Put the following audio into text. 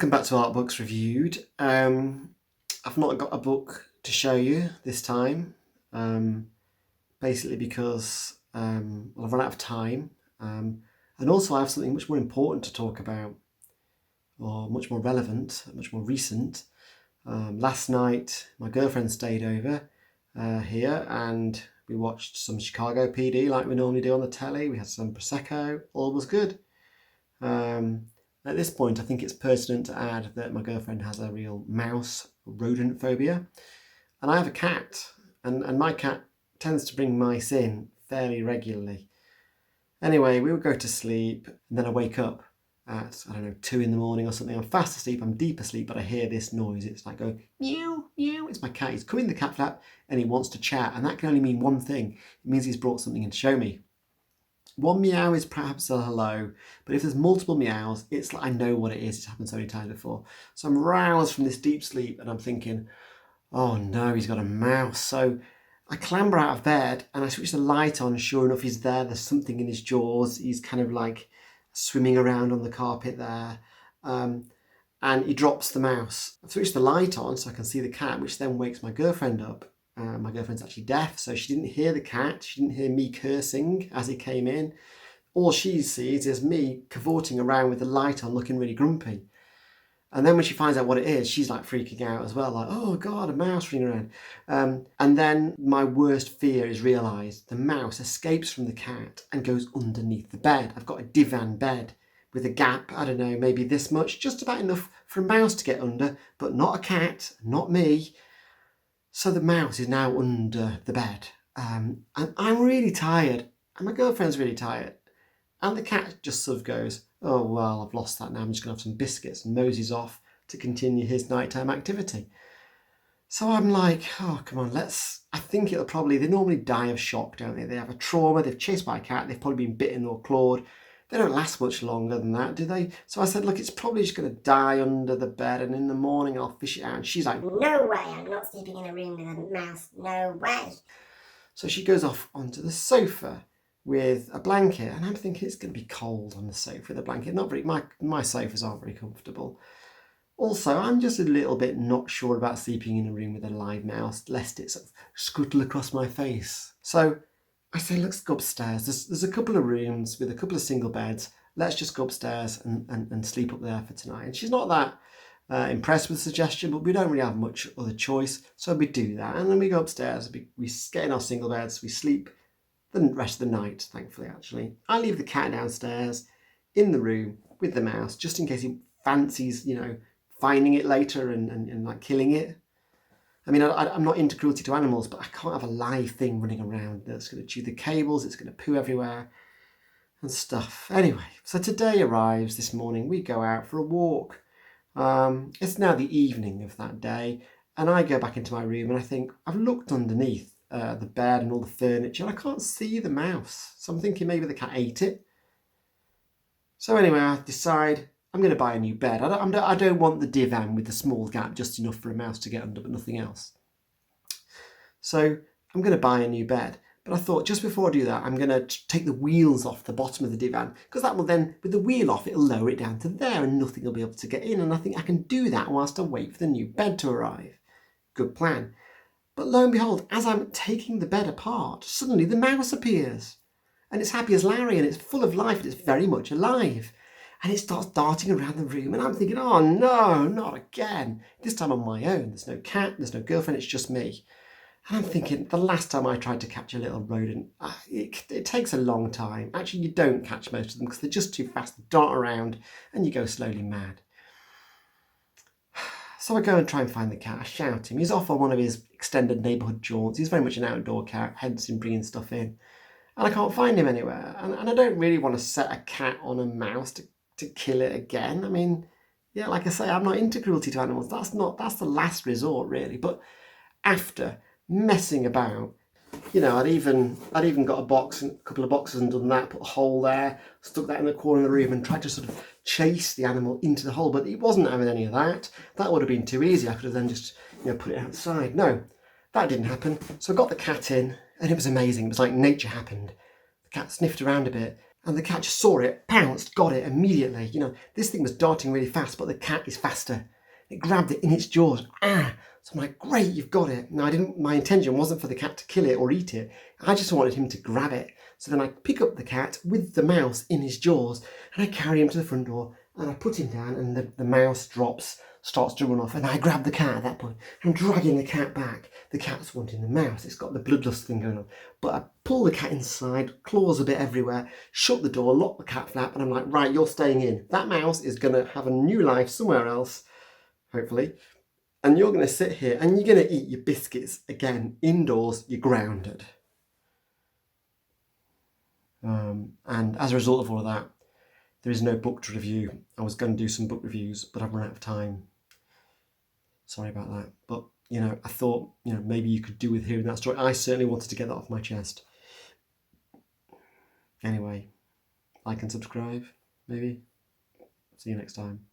Welcome back to Art Books Reviewed. I've not got a book to show you this time, basically because I've run out of time, and also I have something much more important to talk about, or much more relevant, much more recent. Last night my girlfriend stayed over here and we watched some Chicago PD like we normally do on the telly. We had some Prosecco, all was good. At this point, I think it's pertinent to add that my girlfriend has a real mouse rodent phobia, and I have a cat, and my cat tends to bring mice in fairly regularly. Anyway, we would go to sleep, and then I wake up at, 2 in the morning or something. I'm fast asleep, I'm deep asleep, but I hear this noise. It's like going, meow, meow. It's my cat. He's come in the cat flap, and he wants to chat, and that can only mean one thing. It means he's brought something in to show me. One meow is perhaps a hello, but if there's multiple meows, it's like I know what it is. It's happened so many times before. So I'm roused from this deep sleep and I'm thinking, oh no, he's got a mouse. So I clamber out of bed and I switch the light on. Sure enough, he's there. There's something in his jaws. He's kind of like swimming around on the carpet there. And he drops the mouse. I switch the light on so I can see the cat, which then wakes my girlfriend up. My girlfriend's actually deaf, so she didn't hear the cat. She didn't hear me cursing as he came in. All she sees is me cavorting around with the light on, looking really grumpy. And then when she finds out what it is, she's like freaking out as well, like, oh God, a mouse running around. And then my worst fear is realised. The mouse escapes from the cat and goes underneath the bed. I've got a divan bed with a gap, I don't know, maybe this much, just about enough for a mouse to get under, but not a cat, not me. So the mouse is now under the bed, and I'm really tired, and my girlfriend's really tired, and the cat just sort of goes, oh well, I've lost that now, I'm just going to have some biscuits, and moseys off to continue his nighttime activity. So I'm like, oh come on, I think it'll probably, they normally die of shock, don't they? They have a trauma, they've chased by a cat, they've probably been bitten or clawed. They don't last much longer than that, do they? So I said, look, it's probably just going to die under the bed, and in the morning I'll fish it out. And she's like, no way, I'm not sleeping in a room with a mouse, no way. So she goes off onto the sofa with a blanket, and I'm thinking it's going to be cold on the sofa with a blanket. Not very, my sofas aren't very comfortable. Also, I'm just a little bit not sure about sleeping in a room with a live mouse, lest it sort of scuttle across my face. So I say, let's go upstairs. There's a couple of rooms with a couple of single beds. Let's just go upstairs and sleep up there for tonight. And she's not that impressed with the suggestion, but we don't really have much other choice. So we do that. And then we go upstairs. We get in our single beds. We sleep the rest of the night, thankfully, actually. I leave the cat downstairs in the room with the mouse, just in case he fancies, finding it later and like killing it. I mean, I'm not into cruelty to animals, but I can't have a live thing running around that's going to chew the cables, it's going to poo everywhere and stuff. Anyway, so today arrives this morning. We go out for a walk. It's now the evening of that day, and I go back into my room and I think, I've looked underneath the bed and all the furniture and I can't see the mouse. So I'm thinking maybe the cat ate it. So anyway, I decide I'm going to buy a new bed. I don't want the divan with the small gap, just enough for a mouse to get under, but nothing else. So I'm going to buy a new bed. But I thought just before I do that, I'm going to take the wheels off the bottom of the divan, because that will then, with the wheel off, it'll lower it down to there and nothing will be able to get in. And I think I can do that whilst I wait for the new bed to arrive. Good plan. But lo and behold, as I'm taking the bed apart, suddenly the mouse appears. And it's happy as Larry and it's full of life and it's very much alive. And it starts darting around the room and I'm thinking, oh no, not again. This time on my own. There's no cat, there's no girlfriend, it's just me. And I'm thinking, the last time I tried to catch a little rodent, it takes a long time. Actually, you don't catch most of them because they're just too fast to dart around and you go slowly mad. So I go and try and find the cat. I shout him. He's off on one of his extended neighbourhood jaunts. He's very much an outdoor cat, hence him bringing stuff in. And I can't find him anywhere. And I don't really want to set a cat on a mouse to kill it again. I mean, yeah, like I say, I'm not into cruelty to animals. That's the last resort, really. But after messing about, I'd even got a box and a couple of boxes and done that, put a hole there, stuck that in the corner of the room and tried to sort of chase the animal into the hole, but it wasn't having any of that. That would have been too easy. I could have then just, put it outside. No, that didn't happen. So I got the cat in and it was amazing. It was like nature happened. The cat sniffed around a bit And the cat just saw it, pounced, got it immediately. You know, this thing was darting really fast, but the cat is faster. It grabbed it in its jaws. Ah! So I'm like, great, you've got it. Now, my intention wasn't for the cat to kill it or eat it. I just wanted him to grab it. So then I pick up the cat with the mouse in his jaws and I carry him to the front door and I put him down and the mouse starts to run off. And I grab the cat at that point. I'm dragging the cat back. The cat's wanting the mouse. It's got the bloodlust thing going on. But I pull the cat inside, claws a bit everywhere, shut the door, lock the cat flap, and I'm like, right, you're staying in. That mouse is going to have a new life somewhere else, hopefully. And you're going to sit here and you're going to eat your biscuits again indoors. You're grounded. And as a result of all of that, there is no book to review. I was going to do some book reviews, but I've run out of time. Sorry about that. But, you know, I thought, you know, maybe you could do with hearing that story. I certainly wanted to get that off my chest. Anyway, like and subscribe, maybe. See you next time.